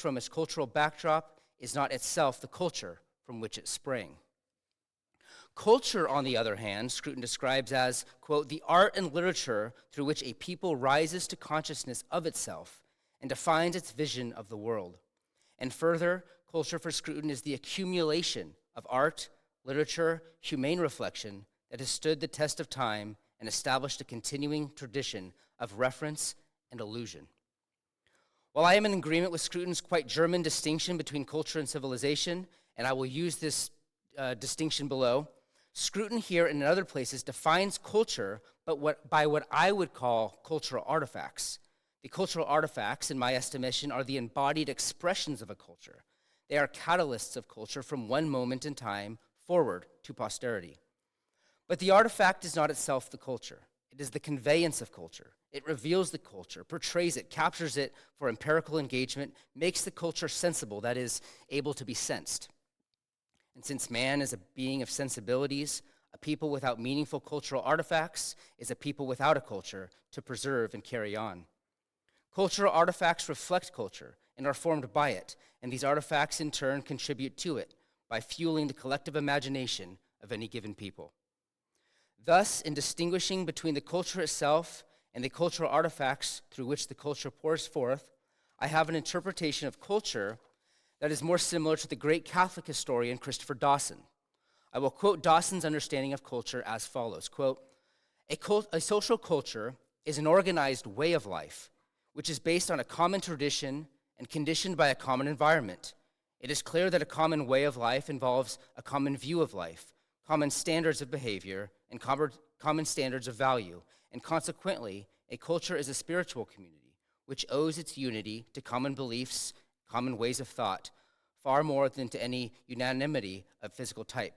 from its cultural backdrop is not itself the culture from which it sprang. Culture, on the other hand, Scruton describes as, quote, the art and literature through which a people rises to consciousness of itself and defines its vision of the world. And further, culture for Scruton is the accumulation of art, literature, humane reflection that has stood the test of time and established a continuing tradition of reference and allusion. While I am in agreement with Scruton's quite German distinction between culture and civilization, and I will use this distinction below, Scruton here and in other places defines culture by what I would call cultural artifacts. The cultural artifacts, in my estimation, are the embodied expressions of a culture. They are catalysts of culture from one moment in time forward to posterity. But the artifact is not itself the culture. It is the conveyance of culture. It reveals the culture, portrays it, captures it for empirical engagement, makes the culture sensible, that is, able to be sensed. And since man is a being of sensibilities, a people without meaningful cultural artifacts is a people without a culture to preserve and carry on. Cultural artifacts reflect culture and are formed by it, and these artifacts in turn contribute to it by fueling the collective imagination of any given people. Thus, in distinguishing between the culture itself and the cultural artifacts through which the culture pours forth, I have an interpretation of culture that is more similar to the great Catholic historian Christopher Dawson. I will quote Dawson's understanding of culture as follows, quote, a social culture is an organized way of life, which is based on a common tradition and conditioned by a common environment. It is clear that a common way of life involves a common view of life, common standards of behavior, and common standards of value, and consequently, a culture is a spiritual community, which owes its unity to common beliefs, common ways of thought, far more than to any unanimity of physical type.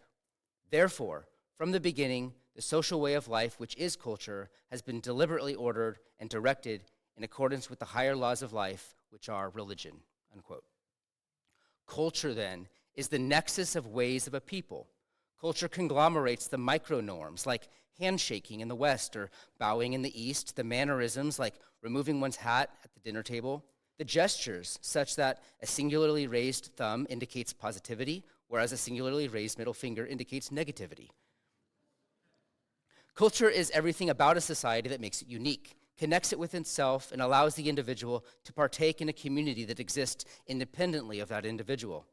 Therefore, from the beginning, the social way of life, which is culture, has been deliberately ordered and directed in accordance with the higher laws of life, which are religion, unquote. Culture, then, is the nexus of ways of a people. Culture conglomerates the micro-norms, like handshaking in the West or bowing in the East, the mannerisms, like removing one's hat at the dinner table, the gestures, such that a singularly raised thumb indicates positivity, whereas a singularly raised middle finger indicates negativity. Culture is everything about a society that makes it unique, connects it with itself, and allows the individual to partake in a community that exists independently of that individual.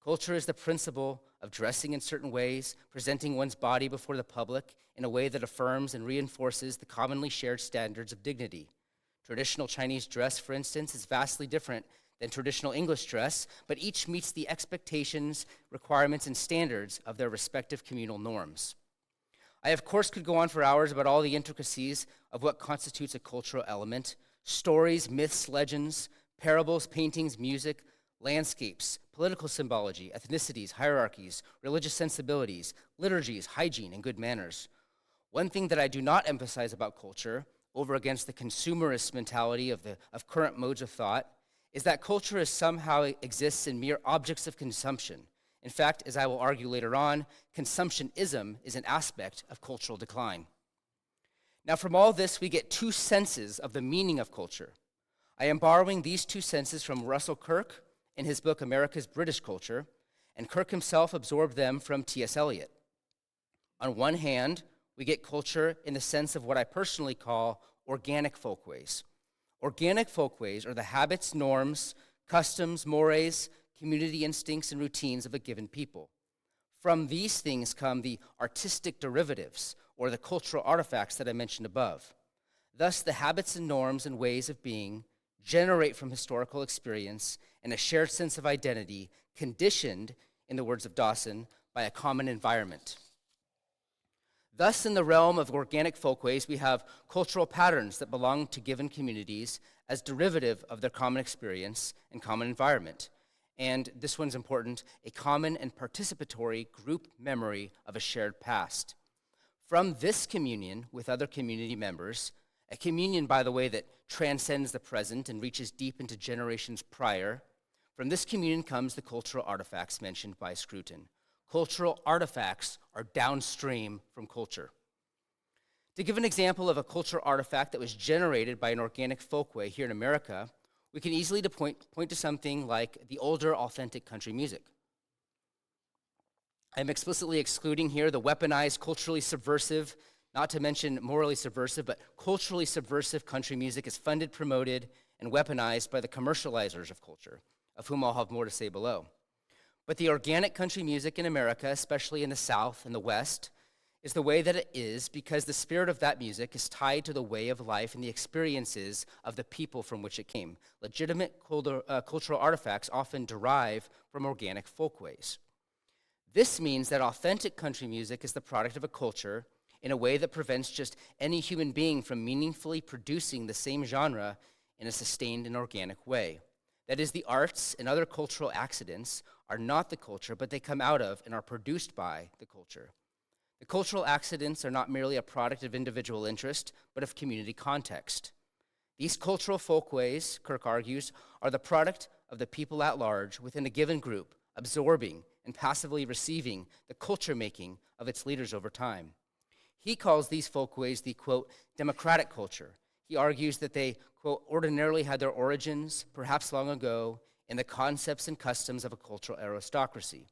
Culture is the principle of dressing in certain ways, presenting one's body before the public in a way that affirms and reinforces the commonly shared standards of dignity. Traditional Chinese dress, for instance, is vastly different than traditional English dress, but each meets the expectations, requirements, and standards of their respective communal norms. I, of course, could go on for hours about all the intricacies of what constitutes a cultural element: stories, myths, legends, parables, paintings, music, landscapes, political symbology, ethnicities, hierarchies, religious sensibilities, liturgies, hygiene, and good manners. One thing that I do not emphasize about culture, over against the consumerist mentality of current modes of thought, is that culture somehow exists in mere objects of consumption. In fact, as I will argue later on, consumptionism is an aspect of cultural decline. Now, from all this, we get two senses of the meaning of culture. I am borrowing these two senses from Russell Kirk in his book America's British Culture, and Kirk himself absorbed them from T.S. Eliot. On one hand, we get culture in the sense of what I personally call organic folkways. Organic folkways are the habits, norms, customs, mores, community instincts, and routines of a given people. From these things come the artistic derivatives, or the cultural artifacts that I mentioned above. Thus, the habits and norms and ways of being generate from historical experience and a shared sense of identity, conditioned, in the words of Dawson, by a common environment. Thus, in the realm of organic folkways, we have cultural patterns that belong to given communities as derivative of their common experience and common environment. And this one's important, a common and participatory group memory of a shared past. From this communion with other community members, a communion, by the way, that transcends the present and reaches deep into generations prior, from this communion comes the cultural artifacts mentioned by Scruton. Cultural artifacts are downstream from culture. To give an example of a cultural artifact that was generated by an organic folkway here in America, We can easily point to something like the older, authentic country music. I'm explicitly excluding here the weaponized, culturally subversive, not to mention morally subversive, but culturally subversive country music is funded, promoted, and weaponized by the commercializers of culture, of whom I'll have more to say below. But the organic country music in America, especially in the South and the West, is the way that it is because the spirit of that music is tied to the way of life and the experiences of the people from which it came. Legitimate cultural artifacts often derive from organic folkways. This means that authentic country music is the product of a culture in a way that prevents just any human being from meaningfully producing the same genre in a sustained and organic way. That is, the arts and other cultural accidents are not the culture, but they come out of and are produced by the culture. The cultural accidents are not merely a product of individual interest, but of community context. These cultural folkways, Kirk argues, are the product of the people at large within a given group, absorbing and passively receiving the culture making of its leaders over time. He calls these folkways the, quote, democratic culture. He argues that they, quote, ordinarily had their origins, perhaps long ago, in the concepts and customs of a cultural aristocracy.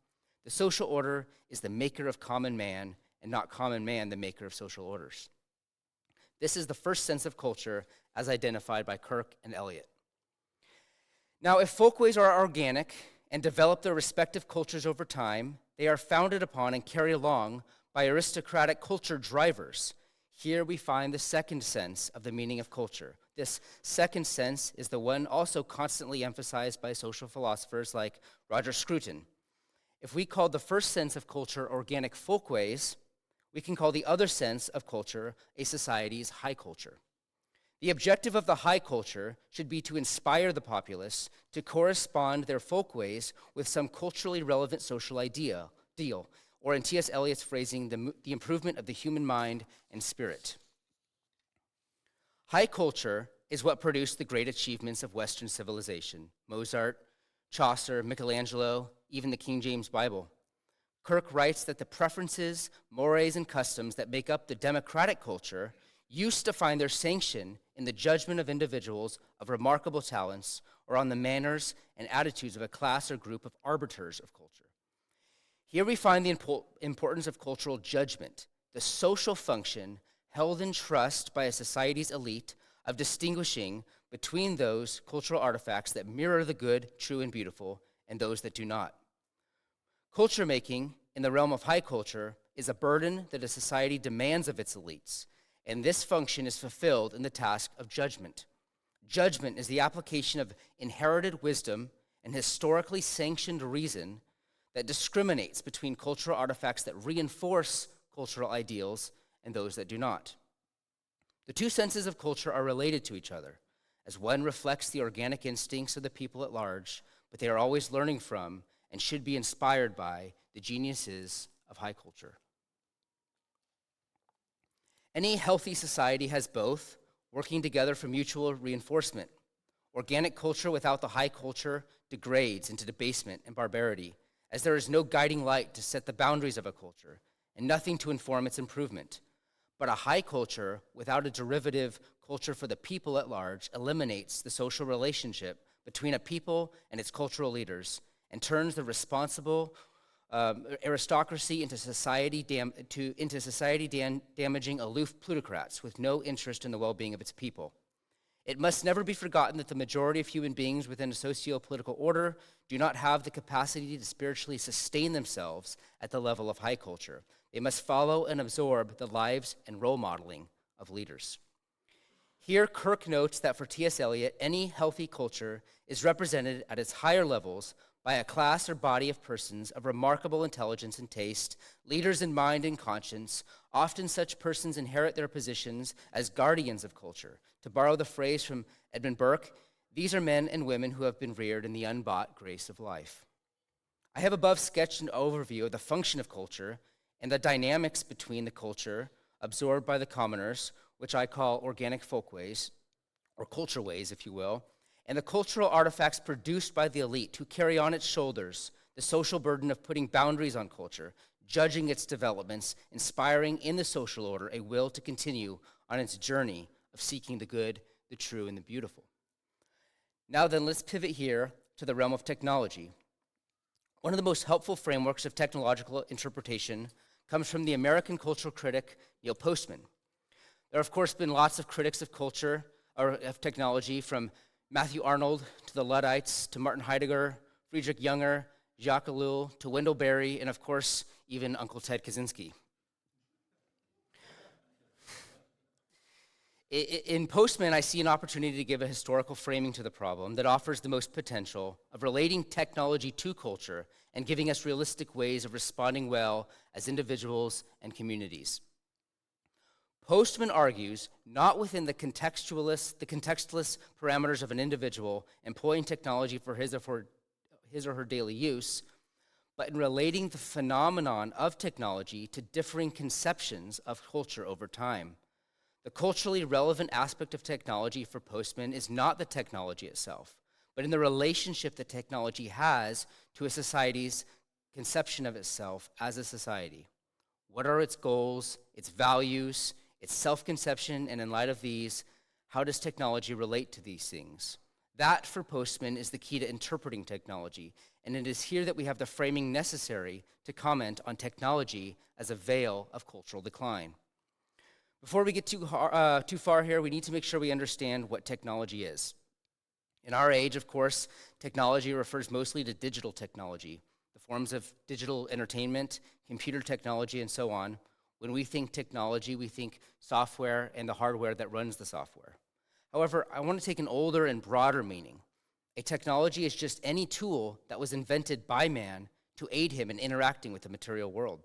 The social order is the maker of common man, and not common man the maker of social orders. This is the first sense of culture as identified by Kirk and Eliot. Now, if folkways are organic and develop their respective cultures over time, they are founded upon and carried along by aristocratic culture drivers. Here we find the second sense of the meaning of culture. This second sense is the one also constantly emphasized by social philosophers like Roger Scruton. If we called the first sense of culture organic folkways, we can call the other sense of culture a society's high culture. The objective of the high culture should be to inspire the populace to correspond their folkways with some culturally relevant social deal, or in T.S. Eliot's phrasing, the improvement of the human mind and spirit. High culture is what produced the great achievements of Western civilization: Mozart, Chaucer, Michelangelo, even the King James Bible. Kirk writes that the preferences, mores, and customs that make up the democratic culture used to find their sanction in the judgment of individuals of remarkable talents or on the manners and attitudes of a class or group of arbiters of culture. Here we find the importance of cultural judgment, the social function held in trust by a society's elite of distinguishing between those cultural artifacts that mirror the good, true, and beautiful, and those that do not. Culture making in the realm of high culture is a burden that a society demands of its elites, and this function is fulfilled in the task of judgment. Judgment is the application of inherited wisdom and historically sanctioned reason that discriminates between cultural artifacts that reinforce cultural ideals and those that do not. The two senses of culture are related to each other, as one reflects the organic instincts of the people at large, but they are always learning from and should be inspired by the geniuses of high culture. Any healthy society has both, working together for mutual reinforcement. Organic culture without the high culture degrades into debasement and barbarity, as there is no guiding light to set the boundaries of a culture and nothing to inform its improvement. But a high culture without a derivative culture for the people at large eliminates the social relationship between a people and its cultural leaders and turns the responsible aristocracy into society-damaging aloof plutocrats with no interest in the well-being of its people. It must never be forgotten that the majority of human beings within a socio-political order do not have the capacity to spiritually sustain themselves at the level of high culture. They must follow and absorb the lives and role modeling of leaders. Here, Kirk notes that for T.S. Eliot, any healthy culture is represented at its higher levels by a class or body of persons of remarkable intelligence and taste, leaders in mind and conscience. Often such persons inherit their positions as guardians of culture. To borrow the phrase from Edmund Burke, these are men and women who have been reared in the unbought grace of life. I have above sketched an overview of the function of culture and the dynamics between the culture absorbed by the commoners, which I call organic folkways, or culture ways, if you will, and the cultural artifacts produced by the elite who carry on its shoulders the social burden of putting boundaries on culture, judging its developments, inspiring in the social order a will to continue on its journey of seeking the good, the true, and the beautiful. Now then, let's pivot here to the realm of technology. One of the most helpful frameworks of technological interpretation comes from the American cultural critic Neil Postman. There have, of course, been lots of critics of culture, or of technology, from Matthew Arnold to the Luddites to Martin Heidegger, Friedrich Junger, Jacques Ellul to Wendell Berry, and of course, even Uncle Ted Kaczynski. In Postman, I see an opportunity to give a historical framing to the problem that offers the most potential of relating technology to culture and giving us realistic ways of responding well as individuals and communities. Postman argues not within the contextualist parameters of an individual employing technology for his or her daily use, but in relating the phenomenon of technology to differing conceptions of culture over time. The culturally relevant aspect of technology for Postman is not the technology itself, but in the relationship that technology has to a society's conception of itself as a society. What are its goals, its values, its self-conception, and in light of these, how does technology relate to these things? That, for Postman, is the key to interpreting technology, and it is here that we have the framing necessary to comment on technology as a veil of cultural decline. Before we get too far here, we need to make sure we understand what technology is. In our age, of course, technology refers mostly to digital technology, the forms of digital entertainment, computer technology, and so on. When we think technology, we think software and the hardware that runs the software. However, I want to take an older and broader meaning. A technology is just any tool that was invented by man to aid him in interacting with the material world.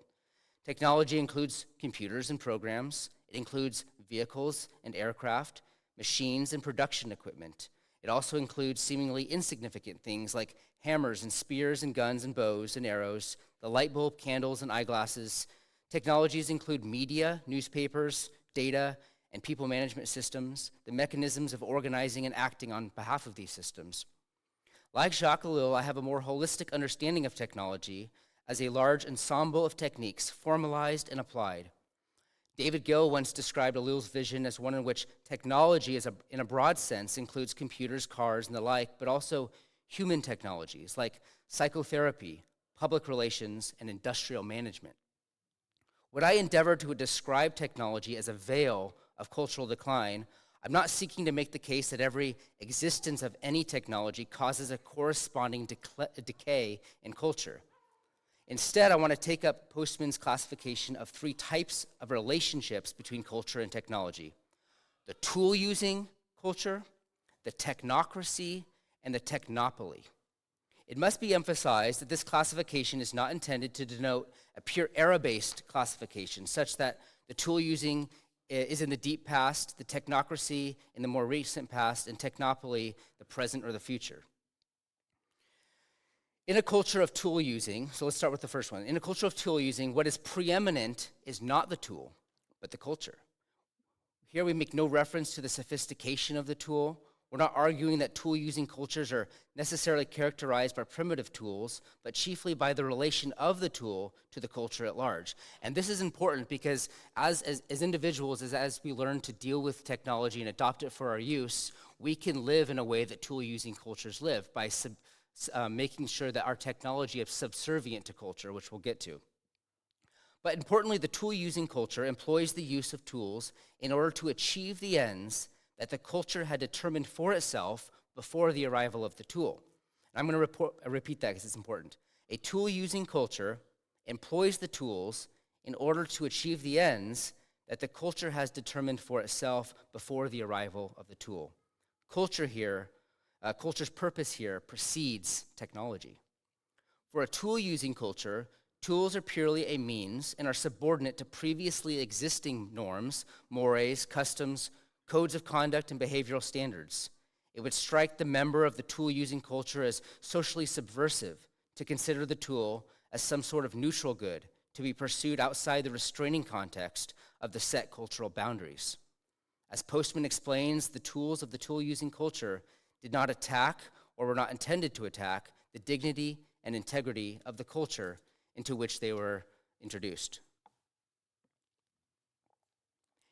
Technology includes computers and programs. It includes vehicles and aircraft, machines and production equipment. It also includes seemingly insignificant things like hammers and spears and guns and bows and arrows, the light bulb, candles, and eyeglasses. Technologies include media, newspapers, data, and people management systems, the mechanisms of organizing and acting on behalf of these systems. Like Jacques Ellul, I have a more holistic understanding of technology as a large ensemble of techniques formalized and applied. David Gill once described Ellul's vision as one in which technology, in a broad sense, includes computers, cars, and the like, but also human technologies like psychotherapy, public relations, and industrial management. When I endeavor to describe technology as a veil of cultural decline, I'm not seeking to make the case that every existence of any technology causes a corresponding decay in culture. Instead, I want to take up Postman's classification of three types of relationships between culture and technology: the tool-using culture, the technocracy, and the technopoly. It must be emphasized that this classification is not intended to denote a pure era-based classification, such that the tool-using is in the deep past, the technocracy in the more recent past, and technopoly the present or the future. In a culture of tool using, so let's start with the first one. In a culture of tool using, what is preeminent is not the tool, but the culture. Here we make no reference to the sophistication of the tool. We're not arguing that tool-using cultures are necessarily characterized by primitive tools, but chiefly by the relation of the tool to the culture at large. And this is important because as individuals, as we learn to deal with technology and adopt it for our use, we can live in a way that tool-using cultures live by making sure that our technology is subservient to culture, which we'll get to. But importantly, the tool-using culture employs the use of tools in order to achieve the ends that the culture had determined for itself before the arrival of the tool. And I'm going to repeat that because it's important. A tool-using culture employs the tools in order to achieve the ends that the culture has determined for itself before the arrival of the tool. Culture's purpose here precedes technology. For a tool-using culture, tools are purely a means and are subordinate to previously existing norms, mores, customs, codes of conduct, and behavioral standards. It would strike the member of the tool-using culture as socially subversive to consider the tool as some sort of neutral good to be pursued outside the restraining context of the set cultural boundaries. As Postman explains, the tools of the tool-using culture did not attack or were not intended to attack the dignity and integrity of the culture into which they were introduced.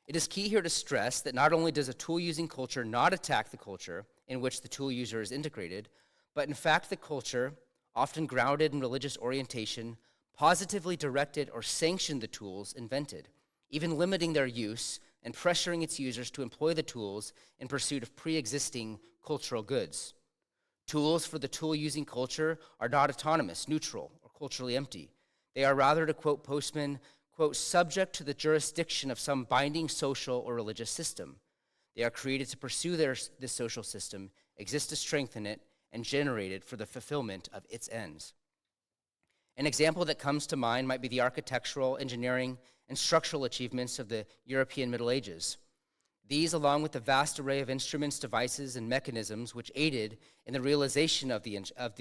It is key here to stress that not only does a tool-using culture not attack the culture in which the tool user is integrated, but in fact the culture, often grounded in religious orientation, positively directed or sanctioned the tools invented, even limiting their use and pressuring its users to employ the tools in pursuit of pre-existing cultural goods. Tools for the tool-using culture are not autonomous, neutral, or culturally empty. They are rather, to quote Postman, quote, subject to the jurisdiction of some binding social or religious system. They are created to pursue this social system, exist to strengthen it, and generated for the fulfillment of its ends. An example that comes to mind might be the architectural, engineering, and structural achievements of the European Middle Ages. These, along with the vast array of instruments, devices, and mechanisms which aided in the realization of the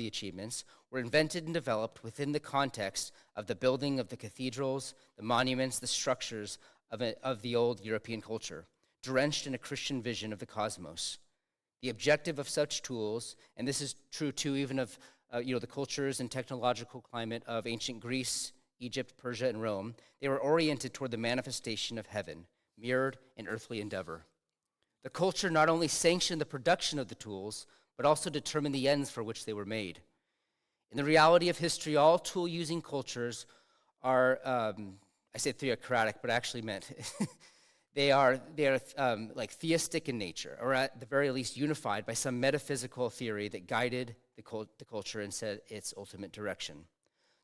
achievements, were invented and developed within the context of the building of the cathedrals, the monuments, the structures of the old European culture, drenched in a Christian vision of the cosmos. The objective of such tools, and this is true too even of the cultures and technological climate of ancient Greece, Egypt, Persia, and Rome, they were oriented toward the manifestation of heaven, mirrored in earthly endeavor. The culture not only sanctioned the production of the tools, but also determined the ends for which they were made. In the reality of history, all tool-using cultures are, I say theocratic, but I actually meant they are like theistic in nature, or at the very least unified by some metaphysical theory that guided the culture and set its ultimate direction.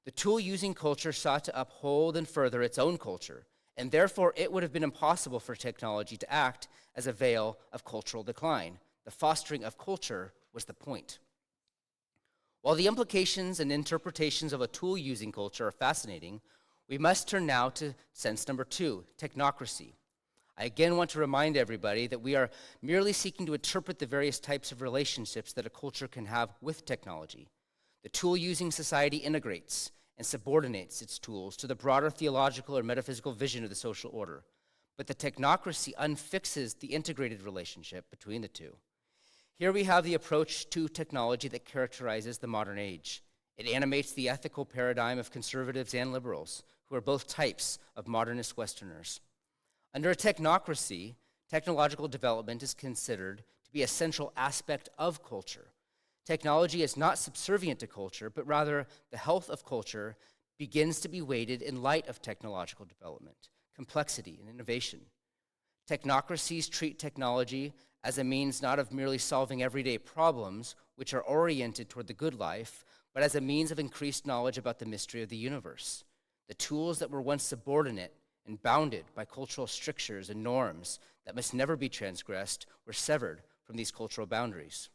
The tool-using culture sought to uphold and further its own culture, and therefore it would have been impossible for technology to act as a veil of cultural decline. The fostering of culture was the point. While the implications and interpretations of a tool-using culture are fascinating, we must turn now to sense number 2, technocracy. I again want to remind everybody that we are merely seeking to interpret the various types of relationships that a culture can have with technology. The tool-using society integrates and subordinates its tools to the broader theological or metaphysical vision of the social order. But the technocracy unfixes the integrated relationship between the two. Here we have the approach to technology that characterizes the modern age. It animates the ethical paradigm of conservatives and liberals, who are both types of modernist Westerners. Under a technocracy, technological development is considered to be a central aspect of culture. Technology is not subservient to culture, but rather the health of culture begins to be weighted in light of technological development, complexity, and innovation. Technocracies treat technology as a means not of merely solving everyday problems, which are oriented toward the good life, but as a means of increased knowledge about the mystery of the universe. The tools that were once subordinate and bounded by cultural strictures and norms that must never be transgressed were severed from these cultural boundaries.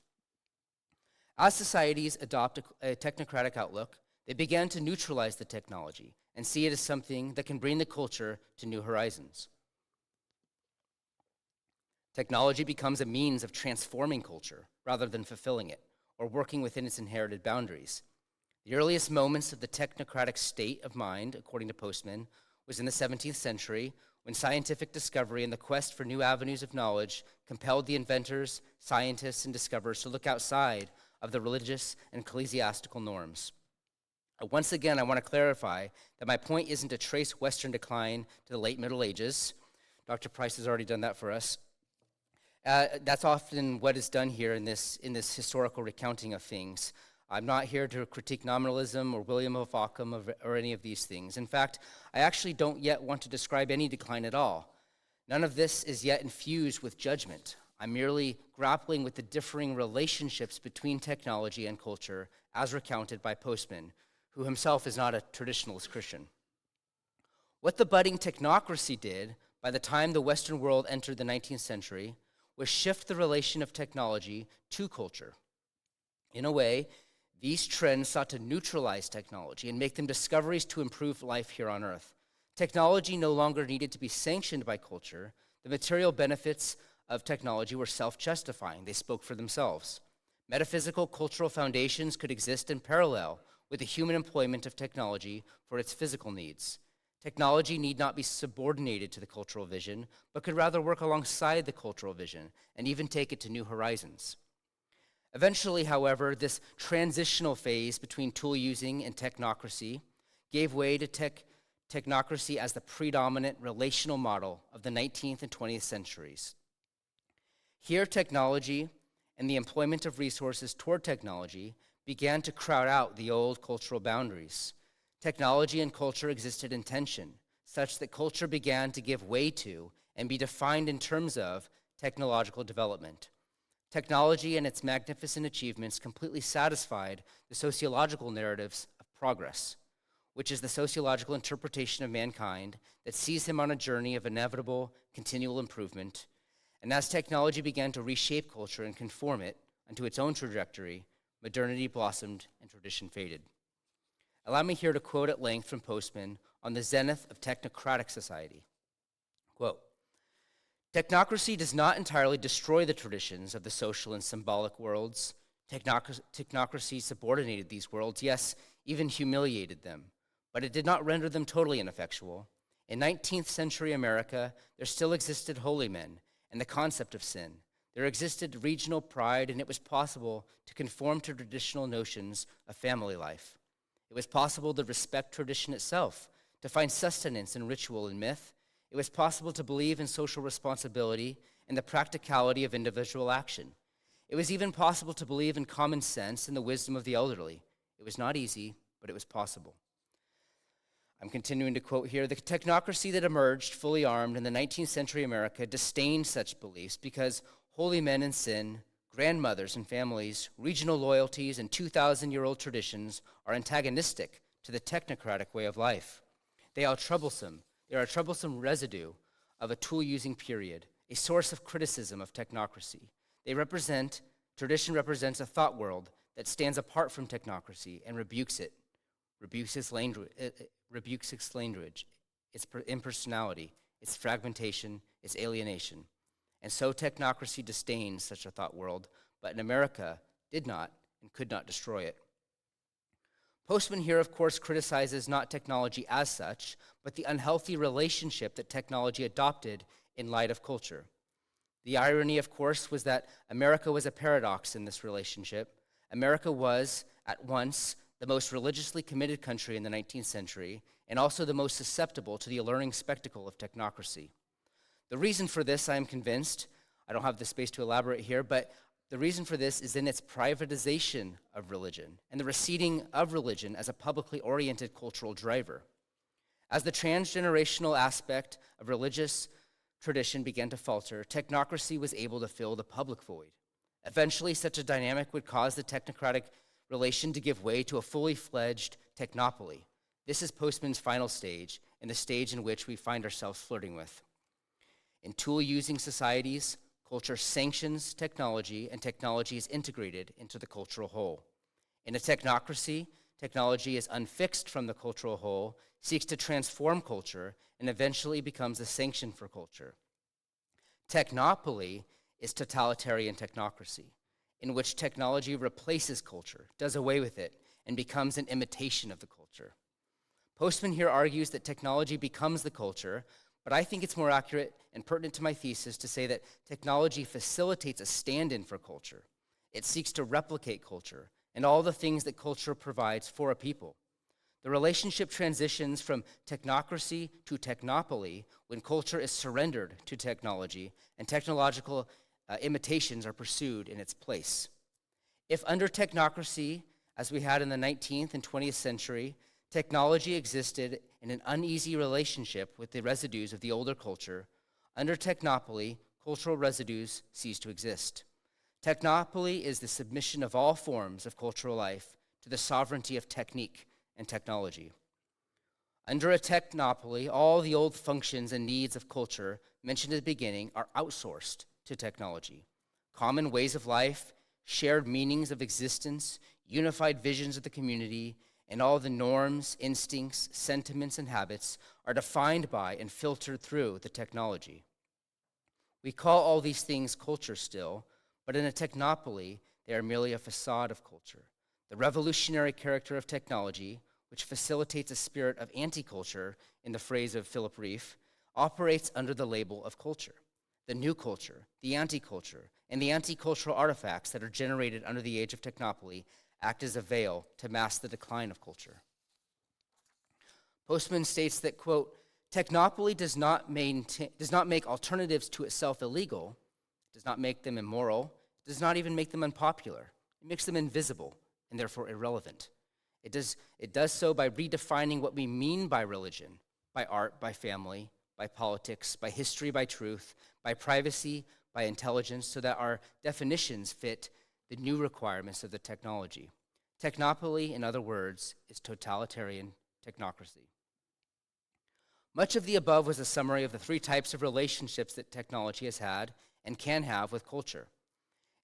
As societies adopt a technocratic outlook, they began to neutralize the technology and see it as something that can bring the culture to new horizons. Technology becomes a means of transforming culture rather than fulfilling it or working within its inherited boundaries. The earliest moments of the technocratic state of mind, according to Postman, was in the 17th century, when scientific discovery and the quest for new avenues of knowledge compelled the inventors, scientists, and discoverers to look outside of the religious and ecclesiastical norms. Once again, I want to clarify that my point isn't to trace Western decline to the late Middle Ages. Dr. Price has already done that for us. That's often what is done here in this historical recounting of things. I'm not here to critique nominalism or William of Ockham or any of these things. In fact, I actually don't yet want to describe any decline at all. None of this is yet infused with judgment. I'm merely grappling with the differing relationships between technology and culture as recounted by Postman, who himself is not a traditionalist Christian. What the budding technocracy did by the time the Western world entered the 19th century was shift the relation of technology to culture. In a way, these trends sought to neutralize technology and make them discoveries to improve life here on Earth. Technology no longer needed to be sanctioned by culture. The material benefits of technology were self-justifying. They spoke for themselves. Metaphysical cultural foundations could exist in parallel with the human employment of technology for its physical needs. Technology need not be subordinated to the cultural vision, but could rather work alongside the cultural vision and even take it to new horizons. Eventually, however, this transitional phase between tool using and technocracy gave way to technocracy as the predominant relational model of the 19th and 20th centuries. Here, technology and the employment of resources toward technology began to crowd out the old cultural boundaries. Technology and culture existed in tension, such that culture began to give way to and be defined in terms of technological development. Technology and its magnificent achievements completely satisfied the sociological narratives of progress, which is the sociological interpretation of mankind that sees him on a journey of inevitable, continual improvement. And as technology began to reshape culture and conform it unto its own trajectory, modernity blossomed and tradition faded. Allow me here to quote at length from Postman on the zenith of technocratic society. Quote, "Technocracy does not entirely destroy the traditions of the social and symbolic worlds. Technocracy subordinated these worlds, yes, even humiliated them, but it did not render them totally ineffectual. In 19th century America, there still existed holy men and the concept of sin. There existed regional pride, and it was possible to conform to traditional notions of family life. It was possible to respect tradition itself, to find sustenance in ritual and myth. It was possible to believe in social responsibility and the practicality of individual action. It was even possible to believe in common sense and the wisdom of the elderly. It was not easy, but it was possible." I'm continuing to quote here, "The technocracy that emerged fully armed in the 19th century America disdained such beliefs because holy men and sin, grandmothers and families, regional loyalties, and 2,000-year-old traditions are antagonistic to the technocratic way of life. They are troublesome. They are a troublesome residue of a tool-using period, a source of criticism of technocracy. Tradition represents a thought world that stands apart from technocracy and rebukes it, rebukes its language, its impersonality, its fragmentation, its alienation. And so technocracy disdains such a thought world, but in America did not and could not destroy it." Postman here, of course, criticizes not technology as such, but the unhealthy relationship that technology adopted in light of culture. The irony, of course, was that America was a paradox in this relationship. America was, at once, the most religiously committed country in the 19th century, and also the most susceptible to the alluring spectacle of technocracy. The reason for this, I am convinced, I don't have the space to elaborate here, but the reason for this is in its privatization of religion and the receding of religion as a publicly oriented cultural driver. As the transgenerational aspect of religious tradition began to falter, technocracy was able to fill the public void. Eventually, such a dynamic would cause the technocratic relation to give way to a fully fledged technopoly. This is Postman's final stage, and the stage in which we find ourselves flirting with. In tool-using societies, culture sanctions technology, and technology is integrated into the cultural whole. In a technocracy, technology is unfixed from the cultural whole, seeks to transform culture, and eventually becomes a sanction for culture. Technopoly is totalitarian technocracy, in which technology replaces culture, does away with it, and becomes an imitation of the culture. Postman here argues that technology becomes the culture, but I think it's more accurate and pertinent to my thesis to say that technology facilitates a stand-in for culture. It seeks to replicate culture and all the things that culture provides for a people. The relationship transitions from technocracy to technopoly when culture is surrendered to technology and technological imitations are pursued in its place. If under technocracy, as we had in the 19th and 20th century, technology existed in an uneasy relationship with the residues of the older culture, under technopoly, cultural residues cease to exist. Technopoly is the submission of all forms of cultural life to the sovereignty of technique and technology. Under a technopoly, all the old functions and needs of culture mentioned at the beginning are outsourced to technology. Common ways of life, shared meanings of existence, unified visions of the community, and all the norms, instincts, sentiments, and habits are defined by and filtered through the technology. We call all these things culture still, but in a technopoly, they are merely a facade of culture. The revolutionary character of technology, which facilitates a spirit of anti-culture, in the phrase of Philip Reif, operates under the label of culture. The new culture, the anti-culture, and the anti-cultural artifacts that are generated under the age of technopoly act as a veil to mask the decline of culture. Postman states that, quote, technopoly does not make alternatives to itself illegal, does not make them immoral, does not even make them unpopular. It makes them invisible and therefore irrelevant. It does so by redefining what we mean by religion, by art, by family, by politics, by history, by truth, by privacy, by intelligence, so that our definitions fit the new requirements of the technology. Technopoly, in other words, is totalitarian technocracy. Much of the above was a summary of the three types of relationships that technology has had and can have with culture.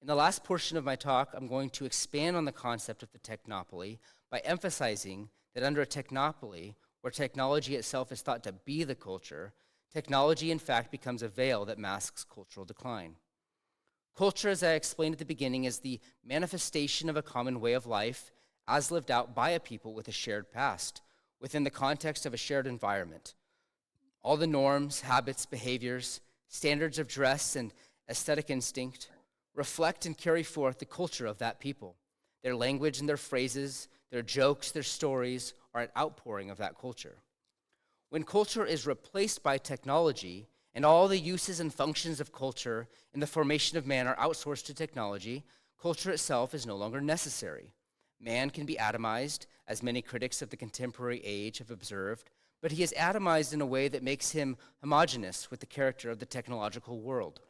In the last portion of my talk, I'm going to expand on the concept of the technopoly by emphasizing that under a technopoly, where technology itself is thought to be the culture, technology in fact becomes a veil that masks cultural decline. Culture, as I explained at the beginning, is the manifestation of a common way of life as lived out by a people with a shared past, within the context of a shared environment. All the norms, habits, behaviors, standards of dress, and aesthetic instinct reflect and carry forth the culture of that people. Their language and their phrases, their jokes, their stories are an outpouring of that culture. When culture is replaced by technology, and all the uses and functions of culture in the formation of man are outsourced to technology, culture itself is no longer necessary. Man can be atomized, as many critics of the contemporary age have observed, but he is atomized in a way that makes him homogeneous with the character of the technological world.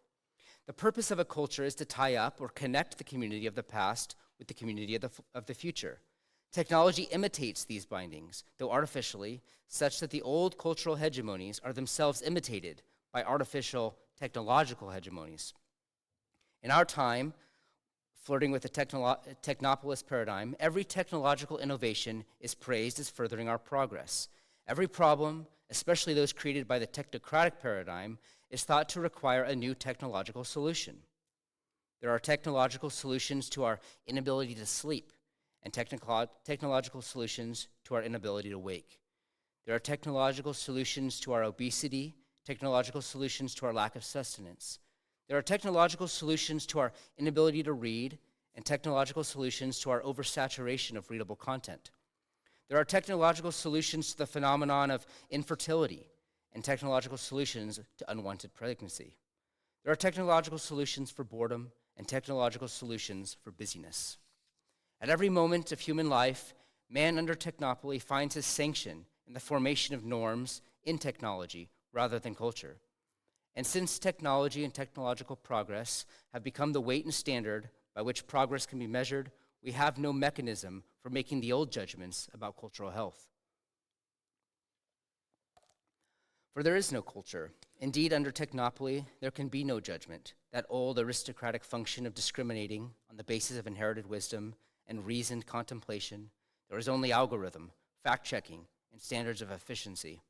The purpose of a culture is to tie up or connect the community of the past with the community of the future. Technology imitates these bindings, though artificially, such that the old cultural hegemonies are themselves imitated by artificial technological hegemonies. In our time, flirting with the technopolis paradigm, every technological innovation is praised as furthering our progress. Every problem, especially those created by the technocratic paradigm, is thought to require a new technological solution. There are technological solutions to our inability to sleep, and technological solutions to our inability to wake. There are technological solutions to our obesity, technological solutions to our lack of sustenance. There are technological solutions to our inability to read, and technological solutions to our oversaturation of readable content. There are technological solutions to the phenomenon of infertility, and technological solutions to unwanted pregnancy. There are technological solutions for boredom, and technological solutions for busyness. At every moment of human life, man under technopoly finds his sanction in the formation of norms in technology rather than culture. And since technology and technological progress have become the weight and standard by which progress can be measured, we have no mechanism for making the old judgments about cultural health. For there is no culture. Indeed, under technopoly, there can be no judgment, that old aristocratic function of discriminating on the basis of inherited wisdom and reasoned contemplation. There is only algorithm, fact-checking, and standards of efficiency.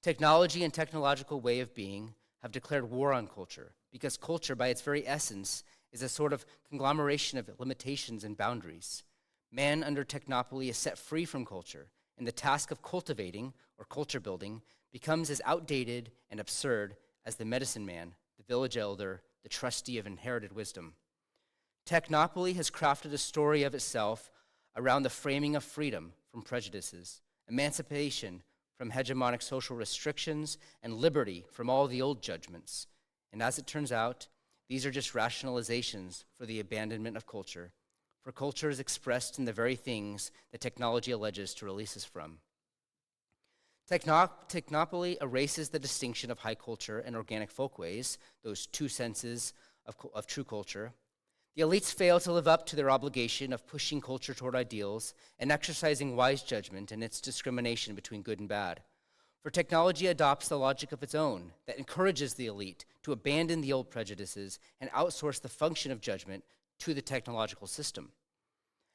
Technology and technological way of being have declared war on culture, because culture, by its very essence, is a sort of conglomeration of limitations and boundaries. Man under technopoly is set free from culture, and the task of cultivating or culture building becomes as outdated and absurd as the medicine man, the village elder, the trustee of inherited wisdom. Technopoly has crafted a story of itself around the framing of freedom from prejudices, emancipation from hegemonic social restrictions, and liberty from all the old judgments. And as it turns out, these are just rationalizations for the abandonment of culture, for culture is expressed in the very things that technology alleges to release us from. Technopoly erases the distinction of high culture and organic folkways, those two senses of true culture. The elites fail to live up to their obligation of pushing culture toward ideals and exercising wise judgment in its discrimination between good and bad. For technology adopts the logic of its own that encourages the elite to abandon the old prejudices and outsource the function of judgment to the technological system.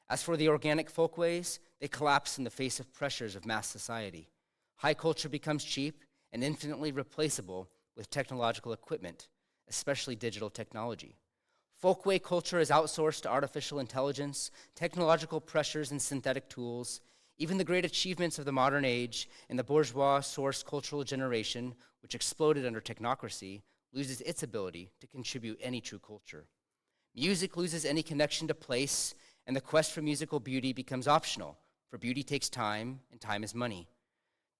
As for the organic folkways, they collapse in the face of pressures of mass society. High culture becomes cheap and infinitely replaceable with technological equipment, especially digital technology. Folkway culture is outsourced to artificial intelligence, technological pressures, and synthetic tools. Even the great achievements of the modern age and the bourgeois-sourced cultural generation, which exploded under technocracy, loses its ability to contribute any true culture. Music loses any connection to place, and the quest for musical beauty becomes optional, for beauty takes time, and time is money.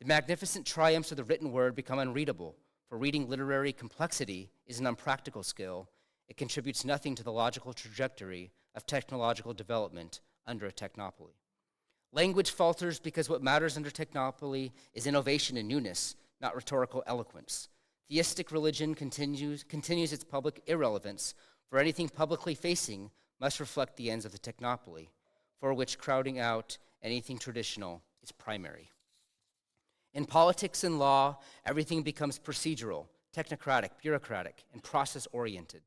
The magnificent triumphs of the written word become unreadable, for reading literary complexity is an unpractical skill. It contributes nothing to the logical trajectory of technological development under a technopoly. Language falters because what matters under technopoly is innovation and newness, not rhetorical eloquence. Theistic religion continues its public irrelevance, for anything publicly facing must reflect the ends of the technopoly, for which crowding out anything traditional is primary. In politics and law, everything becomes procedural, technocratic, bureaucratic, and process-oriented.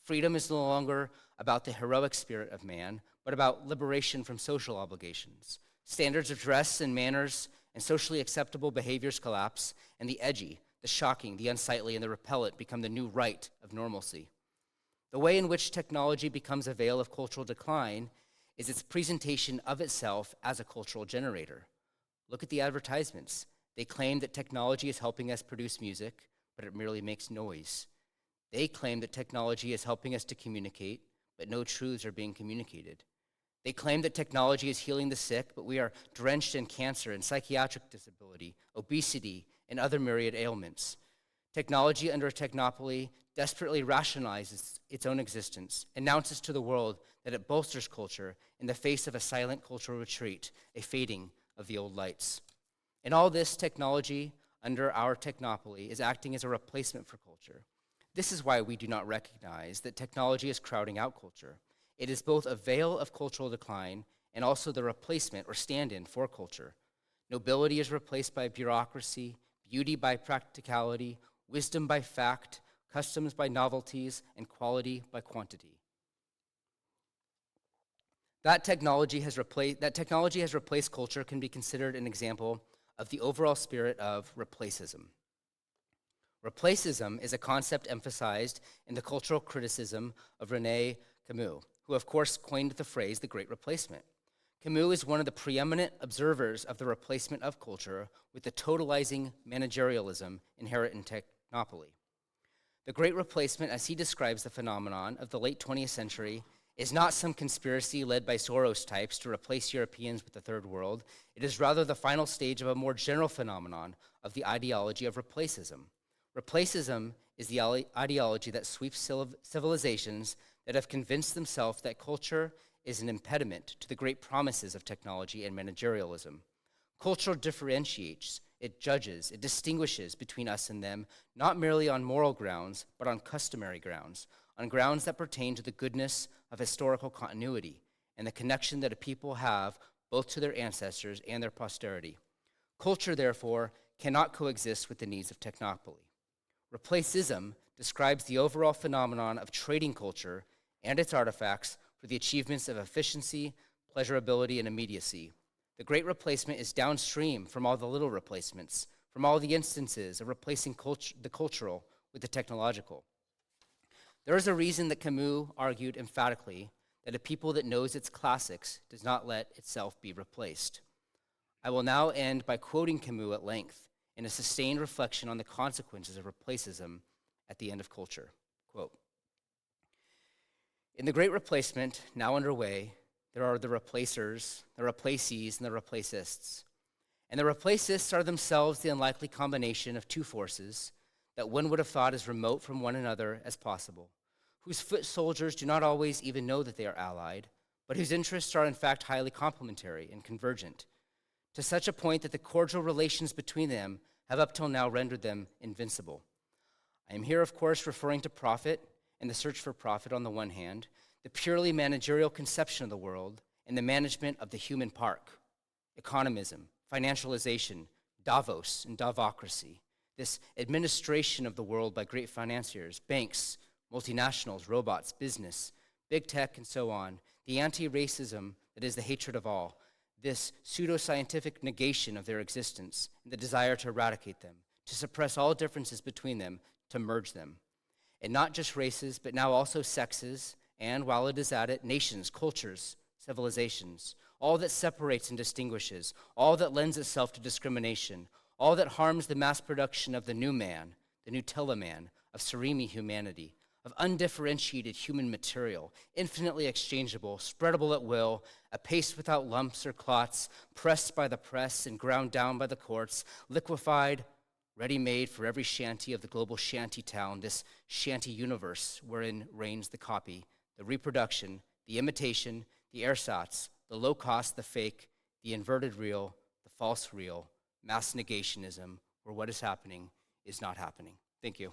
Freedom is no longer about the heroic spirit of man, but about liberation from social obligations. Standards of dress and manners and socially acceptable behaviors collapse, and the edgy, the shocking, the unsightly, and the repellent become the new right of normalcy. The way in which technology becomes a veil of cultural decline is its presentation of itself as a cultural generator. Look at the advertisements. They claim that technology is helping us produce music, but it merely makes noise. They claim that technology is helping us to communicate, but no truths are being communicated. They claim that technology is healing the sick, but we are drenched in cancer and psychiatric disability, obesity, and other myriad ailments. Technology under a technopoly desperately rationalizes its own existence, announces to the world that it bolsters culture in the face of a silent cultural retreat, a fading of the old lights. In all this, technology under our technopoly is acting as a replacement for culture. This is why we do not recognize that technology is crowding out culture. It is both a veil of cultural decline and also the replacement or stand-in for culture. Nobility is replaced by bureaucracy, beauty by practicality, wisdom by fact, customs by novelties, and quality by quantity. That technology has replaced culture can be considered an example of the overall spirit of replacism. Replacism is a concept emphasized in the cultural criticism of René Camus, who of course coined the phrase the Great Replacement. Camus is one of the preeminent observers of the replacement of culture with the totalizing managerialism inherent in technopoly. The Great Replacement, as he describes the phenomenon of the late 20th century, is not some conspiracy led by Soros types to replace Europeans with the Third World. It is rather the final stage of a more general phenomenon of the ideology of replacism. Replacism is the ideology that sweeps civilizations that have convinced themselves that culture is an impediment to the great promises of technology and managerialism. Culture differentiates, it judges, it distinguishes between us and them, not merely on moral grounds, but on customary grounds, on grounds that pertain to the goodness of historical continuity and the connection that a people have both to their ancestors and their posterity. Culture, therefore, cannot coexist with the needs of technopoly. Replacism describes the overall phenomenon of trading culture and its artifacts for the achievements of efficiency, pleasurability, and immediacy. The Great Replacement is downstream from all the little replacements, from all the instances of replacing the cultural with the technological. There is a reason that Camus argued emphatically that a people that knows its classics does not let itself be replaced. I will now end by quoting Camus at length in a sustained reflection on the consequences of replacism at the end of culture. Quote, "In the Great Replacement, now underway, there are the replacers, the replacees, and the replacists. And the replacists are themselves the unlikely combination of two forces that one would have thought as remote from one another as possible, whose foot soldiers do not always even know that they are allied, but whose interests are in fact highly complementary and convergent, to such a point that the cordial relations between them have up till now rendered them invincible. I am here, of course, referring to profit and the search for profit on the one hand, the purely managerial conception of the world, and the management of the human park, economism, financialization, Davos, and Davocracy, this administration of the world by great financiers, banks, multinationals, robots, business, big tech, and so on, the anti-racism that is the hatred of all, this pseudo-scientific negation of their existence, and the desire to eradicate them, to suppress all differences between them, to merge them. And not just races, but now also sexes, and while it is at it, nations, cultures, civilizations, all that separates and distinguishes, all that lends itself to discrimination, all that harms the mass production of the new man, the Nutella man, of serene humanity, of undifferentiated human material, infinitely exchangeable, spreadable at will, a paste without lumps or clots, pressed by the press and ground down by the courts, liquefied, ready-made for every shanty of the global shanty town, this shanty universe wherein reigns the copy, the reproduction, the imitation, the ersatz, the low cost, the fake, the inverted real, the false real, mass negationism, where what is happening is not happening. Thank you.